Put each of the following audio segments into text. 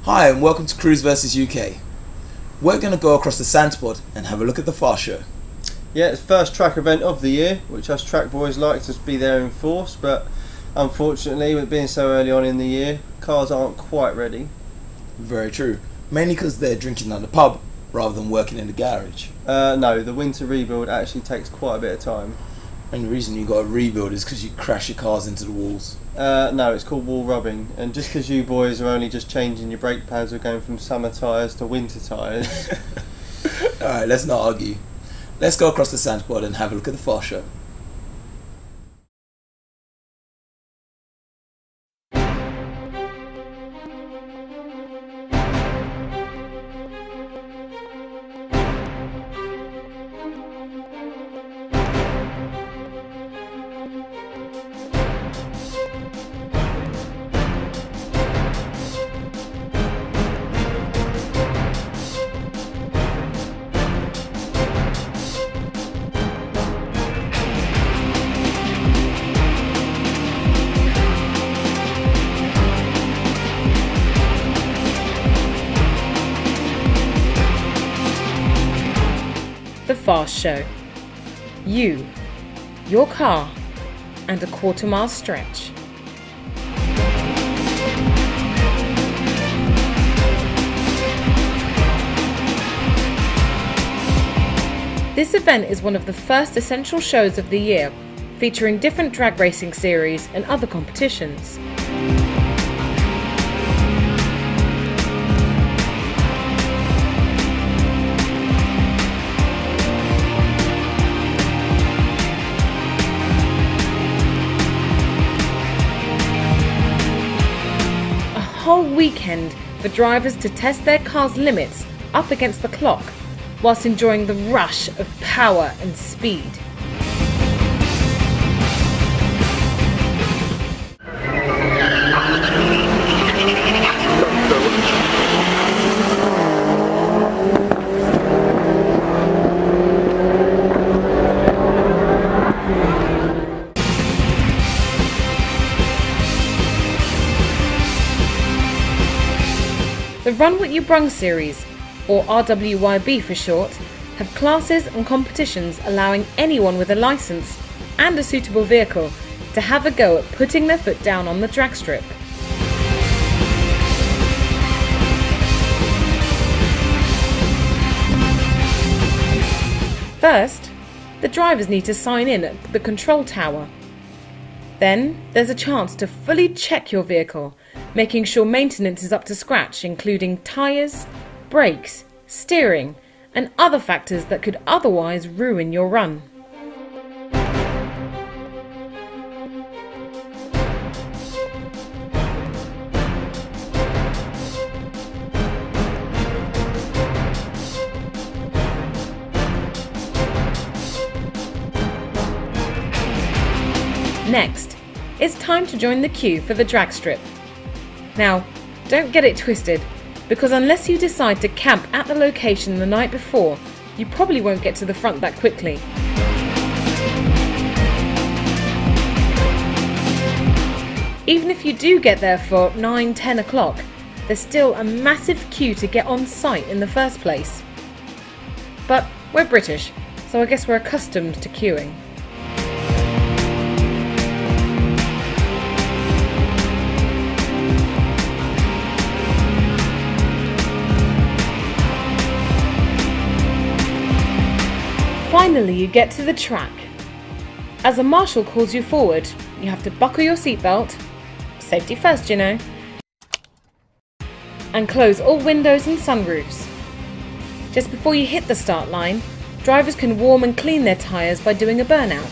Hi and welcome to CrewsVs UK. We're going to go across the sandspot and have a look at the far show. Yeah, it's the first track event of the year, which us track boys like to be there in force, but unfortunately with being so early on in the year, cars aren't quite ready. Very true. Mainly because they're drinking at the pub rather than working in the garage. No, the winter rebuild actually takes quite a bit of time. And the reason you got to rebuild is because you crash your cars into the walls. No, it's called wall rubbing, and just because you boys are only just changing your brake pads or going from summer tyres to winter tyres. Alright, let's not argue. Let's go across the sandspot and have a look at the far show. The Fast Show. You, your car, and a quarter-mile stretch. This event is one of the first essential shows of the year, featuring different drag racing series and other competitions. Whole weekend for drivers to test their car's limits up against the clock whilst enjoying the rush of power and speed. The Run What You Brung series, or RWYB for short, have classes and competitions allowing anyone with a licence and a suitable vehicle to have a go at putting their foot down on the drag strip. First, the drivers need to sign in at the control tower. Then, there's a chance to fully check your vehicle, making sure maintenance is up to scratch, including tyres, brakes, steering, and other factors that could otherwise ruin your run. Next, it's time to join the queue for the drag strip. Now, don't get it twisted, because unless you decide to camp at the location the night before, you probably won't get to the front that quickly. Even if you do get there for 9–10 o'clock, there's still a massive queue to get on site in the first place. But we're British, so I guess we're accustomed to queuing. Finally, you get to the track. As a marshal calls you forward, you have to buckle your seatbelt. Safety first, you know. and close all windows and sunroofs. Just before you hit the start line, drivers can warm and clean their tyres by doing a burnout.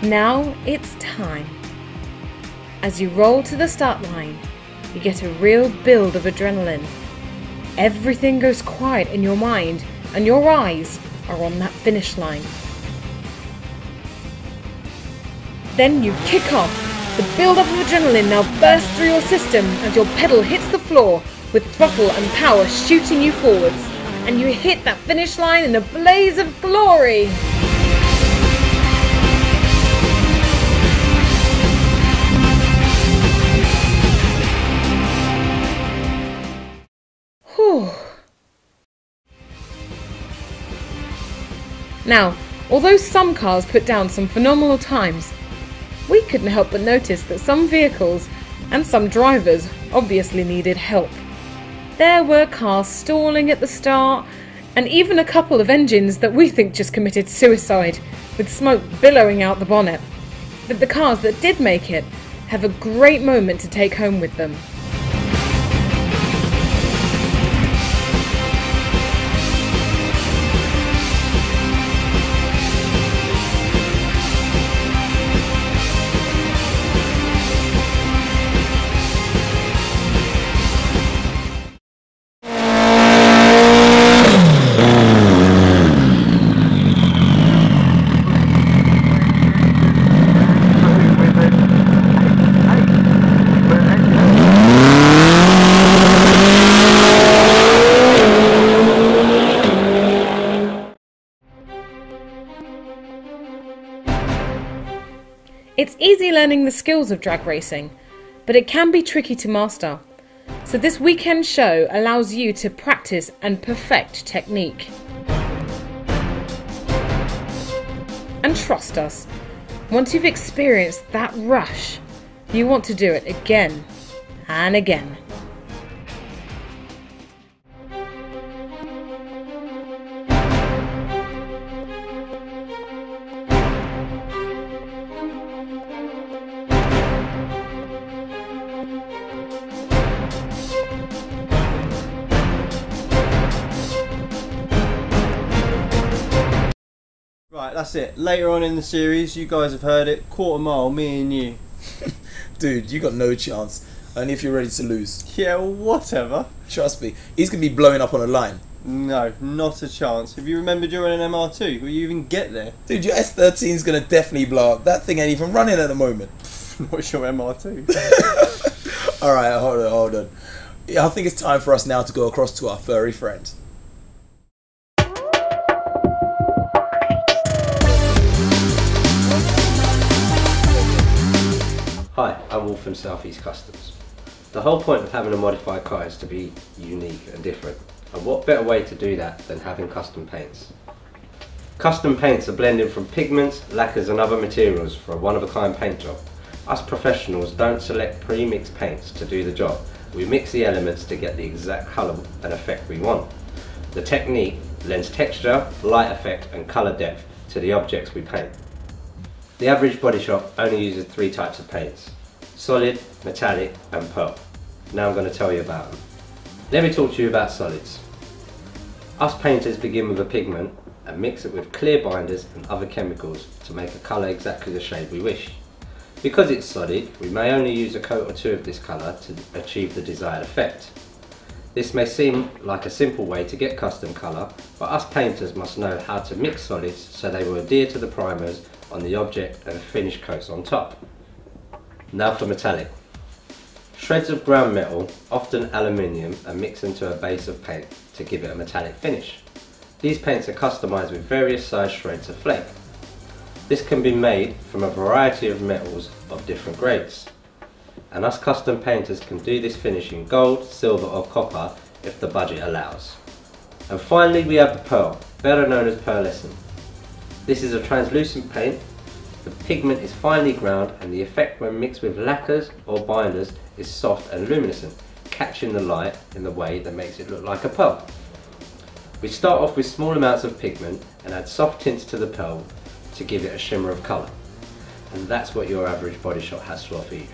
Now it's time. As you roll to the start line, you get a real build of adrenaline. Everything goes quiet in your mind and your eyes are on that finish line. Then you kick off. The build-up of adrenaline now bursts through your system as your pedal hits the floor with throttle and power shooting you forwards, and you hit that finish line in a blaze of glory. Now, although some cars put down some phenomenal times, we couldn't help but notice that some vehicles and some drivers obviously needed help. There were cars stalling at the start, and even a couple of engines that we think just committed suicide, with smoke billowing out the bonnet. But the cars that did make it have a great moment to take home with them. It's easy learning the skills of drag racing, but it can be tricky to master. So this weekend show allows you to practice and perfect technique. And trust us, once you've experienced that rush, you want to do it again and again. Right, that's it. Later on in the series, you guys have heard it, quarter mile, me and you. Dude, you got no chance. Only if you're ready to lose. Yeah, whatever. Trust me, he's going to be blowing up on a line. No, not a chance. Have you remembered you're in an MR2? Will you even get there? Dude, your S13 is going to definitely blow up. That thing ain't even running at the moment. What's your MR2? Alright, hold on. Yeah, I think it's time for us now to go across to our furry friend. Hi, I'm Wolf from Southeast Customs. The whole point of having a modified car is to be unique and different, and what better way to do that than having custom paints? Custom paints are blended from pigments, lacquers and other materials for a one-of-a-kind paint job. Us professionals don't select pre-mixed paints to do the job, we mix the elements to get the exact colour and effect we want. The technique lends texture, light effect and colour depth to the objects we paint. The average body shop only uses 3 types of paints: solid, metallic and pearl. Now I'm going to tell you about them. Let me talk to you about solids. Us painters begin with a pigment and mix it with clear binders and other chemicals to make a colour exactly the shade we wish. Because it's solid, we may only use a coat or 2 of this colour to achieve the desired effect. This may seem like a simple way to get custom colour, but us painters must know how to mix solids so they will adhere to the primers on the object and finish coats on top. Now for metallic. Shreds of ground metal, often aluminium, are mixed into a base of paint to give it a metallic finish. These paints are customised with various size shreds of flake. This can be made from a variety of metals of different grades. And us custom painters can do this finish in gold, silver or copper if the budget allows. And finally we have the pearl, better known as pearlescent. This is a translucent paint The pigment is finely ground and the effect when mixed with lacquers or binders is soft and luminescent, catching the light in the way that makes it look like a pearl. We start off with small amounts of pigment and add soft tints to the pearl to give it a shimmer of colour. And that's what your average body shop has to offer you.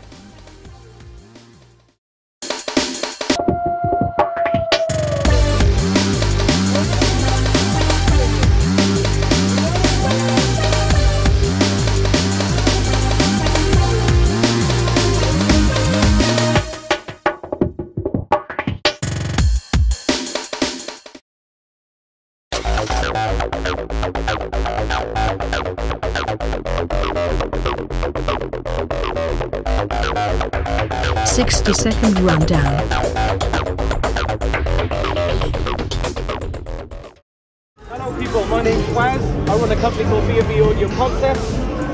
60-second rundown. Hello people, my name's Waz. I run a company called B&B Audio Concepts.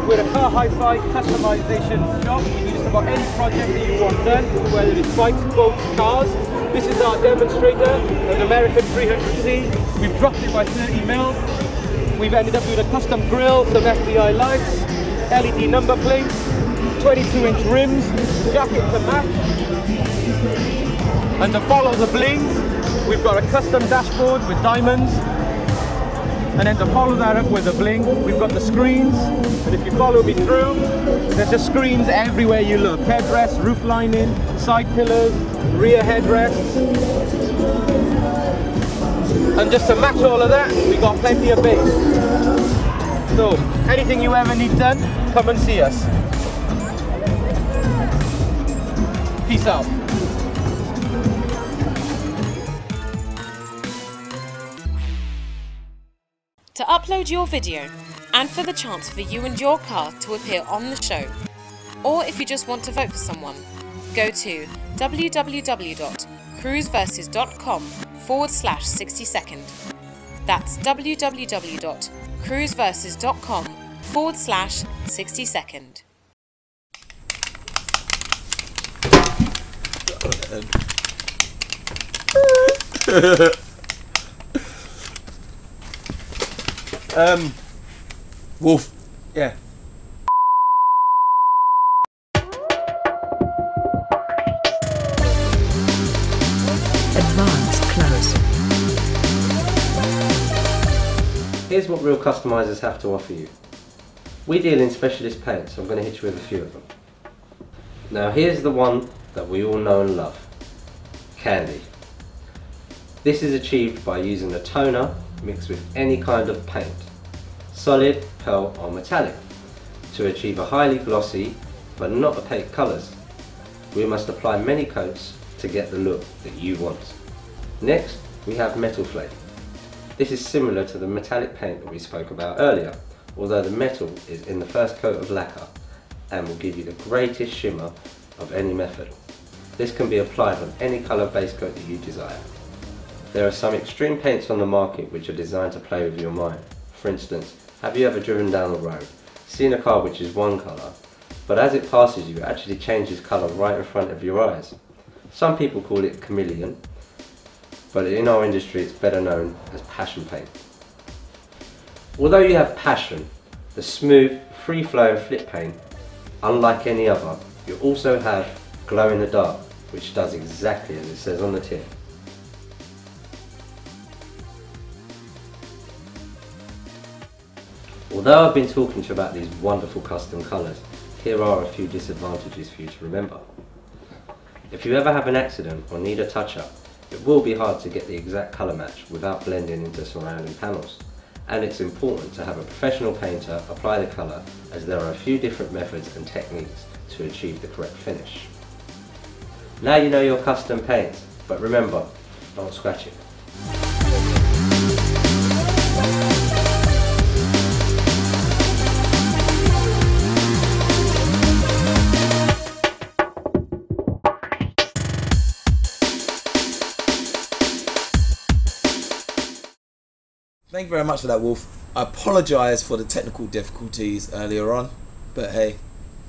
We're a car hi-fi customization shop. We do just about any project that you want done, whether it's bikes, boats, cars. This is our demonstrator, an American 300C. We've dropped it by 30 mil. We've ended up with a custom grille, some FBI lights, LED number plates, 22-inch rims, jacket to match. And to follow the bling, we've got a custom dashboard with diamonds. And then to follow that up with the bling, we've got the screens. And if you follow me through, there's just screens everywhere you look. Headrests, roof lining, side pillars, rear headrests. And just to match all of that, we've got plenty of bass. So, anything you ever need done, come and see us. Peace out. To upload your video and for the chance for you and your car to appear on the show, or if you just want to vote for someone, go to www.CrewsVs.com/60second. That's www.CrewsVs.com/60second. Wolf. Yeah. Advanced close. Here's what real customizers have to offer you. We deal in specialist paints, so I'm going to hit you with a few of them. Now here's the one that we all know and love, Candy. This is achieved by using a toner mixed with any kind of paint, solid, pearl or metallic, to achieve a highly glossy but not opaque colours. We must apply many coats to get the look that you want. Next we have Metal Flake. This is similar to the metallic paint that we spoke about earlier, although the metal is in the first coat of lacquer and will give you the greatest shimmer of any method. This can be applied on any colour base coat that you desire. There are some extreme paints on the market which are designed to play with your mind. For instance, have you ever driven down the road, seen a car which is one colour, but as it passes you it actually changes colour right in front of your eyes? Some people call it chameleon, but in our industry it's better known as passion paint. Although you have passion, the smooth, free-flowing flip paint, unlike any other, you also have glow in the dark, which does exactly as it says on the tin. Although I've been talking to you about these wonderful custom colours, here are a few disadvantages for you to remember. If you ever have an accident or need a touch-up, it will be hard to get the exact colour match without blending into surrounding panels. And it's important to have a professional painter apply the colour, as there are a few different methods and techniques to achieve the correct finish. Now you know your custom paint, but remember, don't scratch it. Thank you very much for that, Wolf. I apologise for the technical difficulties earlier on, but hey,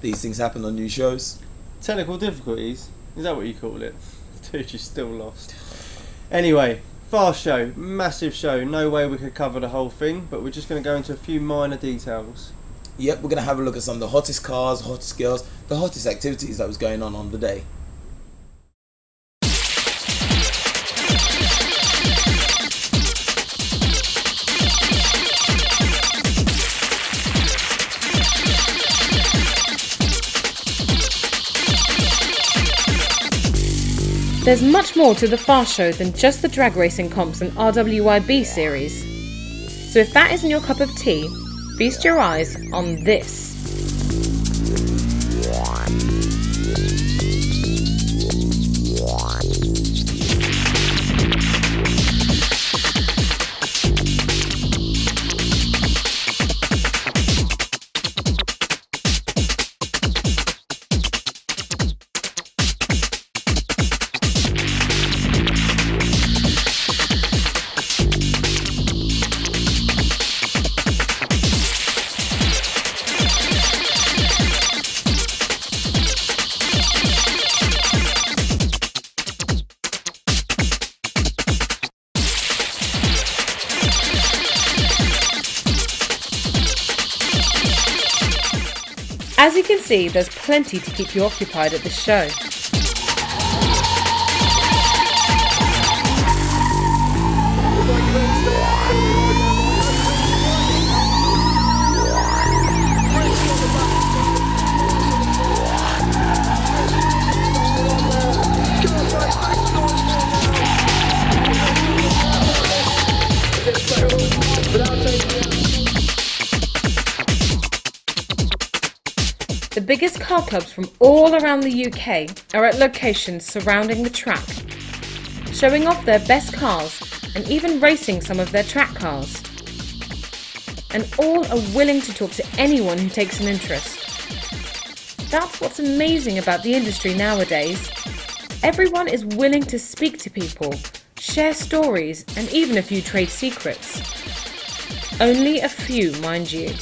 these things happen on new shows. Technical difficulties? Is that what you call it? Dude, you're still lost. Anyway, fast show, massive show. No way we could cover the whole thing, but we're just going to go into a few minor details. Yep, we're going to have a look at some of the hottest cars, hottest girls, the hottest activities that was going on the day. There's much more to the Fast Show than just the drag racing comps and RWIB series. So if that isn't your cup of tea, feast your eyes on this. As you can see, there's plenty to keep you occupied at this show. The biggest car clubs from all around the UK are at locations surrounding the track, showing off their best cars and even racing some of their track cars. And all are willing to talk to anyone who takes an interest. That's what's amazing about the industry nowadays. Everyone is willing to speak to people, share stories, and even a few trade secrets. Only a few, mind you.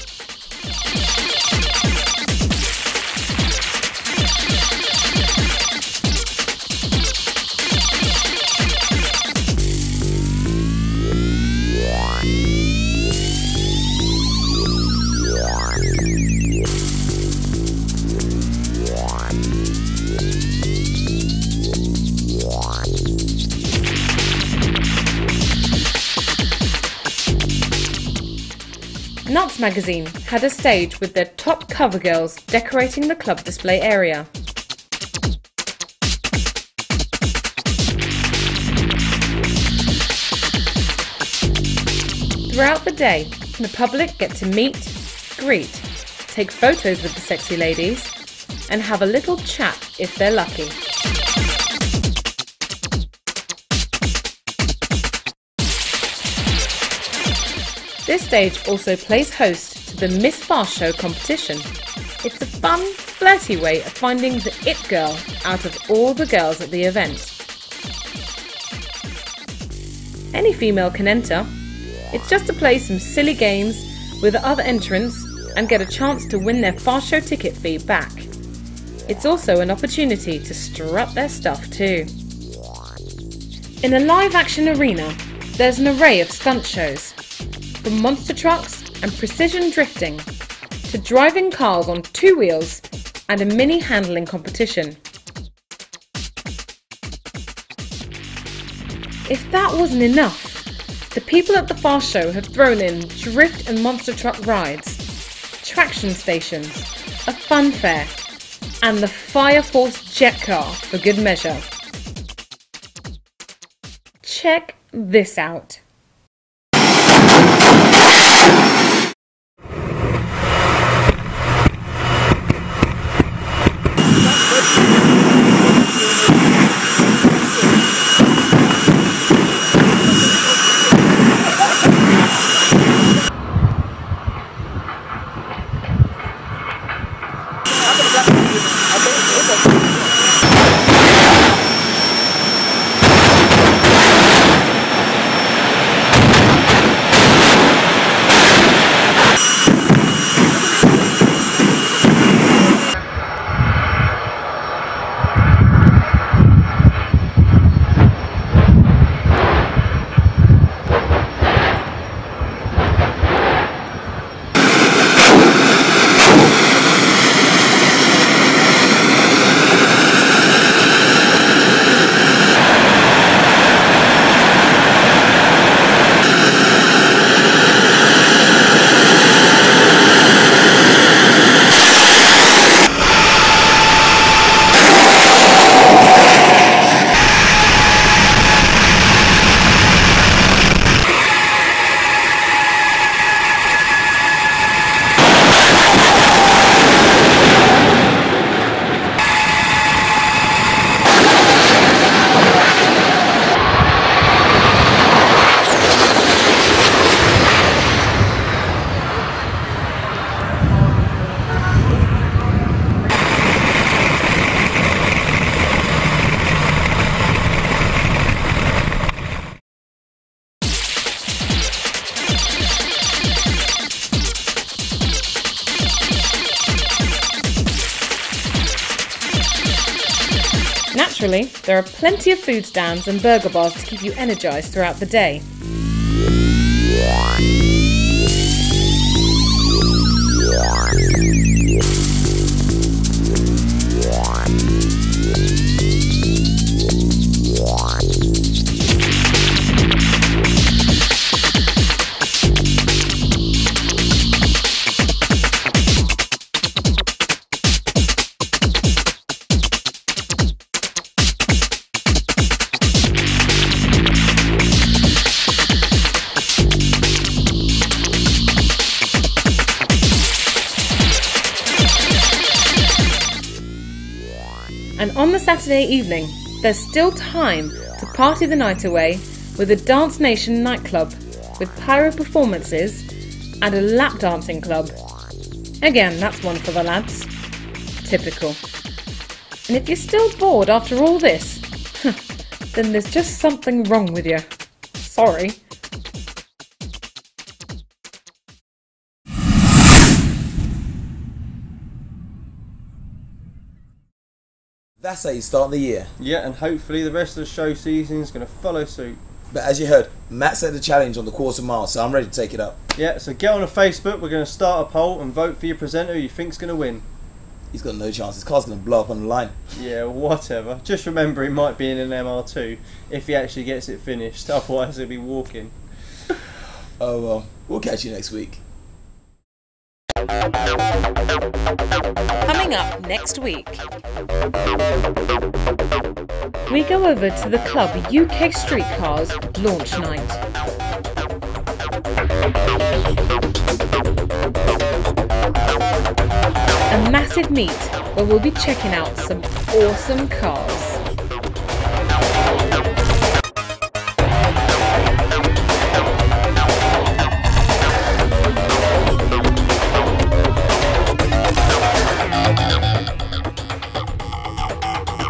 Nuts magazine had a stage with their top cover girls decorating the club display area. Throughout the day, the public get to meet, greet, take photos with the sexy ladies, and have a little chat if they're lucky. This stage also plays host to the Miss Fast Show competition. It's a fun, flirty way of finding the it girl out of all the girls at the event. Any female can enter. It's just to play some silly games with the other entrants and get a chance to win their Fast Show ticket fee back. It's also an opportunity to strut their stuff too. In a live action arena, there's an array of stunt shows. From monster trucks and precision drifting to driving cars on two wheels and a mini handling competition. If that wasn't enough, the people at the Fast Show have thrown in drift and monster truck rides, traction stations, a fun fair, and the Fire Force jet car for good measure. Check this out. Naturally, there are plenty of food stands and burger bars to keep you energised throughout the day. And on the Saturday evening, there's still time to party the night away with a Dance Nation nightclub with pyro performances and a lap dancing club. Again, that's one for the lads. Typical. And if you're still bored after all this, then there's just something wrong with you. Sorry. That's how you start the year. Yeah, and hopefully the rest of the show season is going to follow suit. But as you heard, Matt set the challenge on the quarter mile, so I'm ready to take it up. Yeah, so get on a Facebook, we're going to start a poll and vote for your presenter who you think's going to win. He's got no chance, his car's going to blow up on the line. Yeah, whatever. Just remember he might be in an MR2 if he actually gets it finished, otherwise he'll be walking. Oh well, we'll catch you next week. Coming up next week, we go over to the club UK Street Cars launch night. A massive meet where we'll be checking out some awesome cars.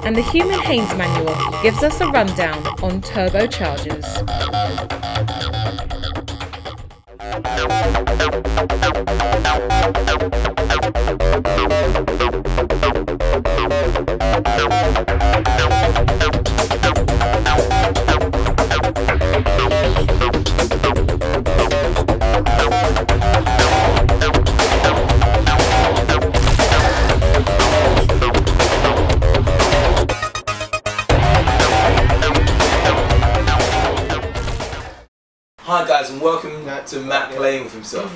And the Human Haynes manual gives us a rundown on turbochargers. Hi guys, and welcome to Matt playing with himself.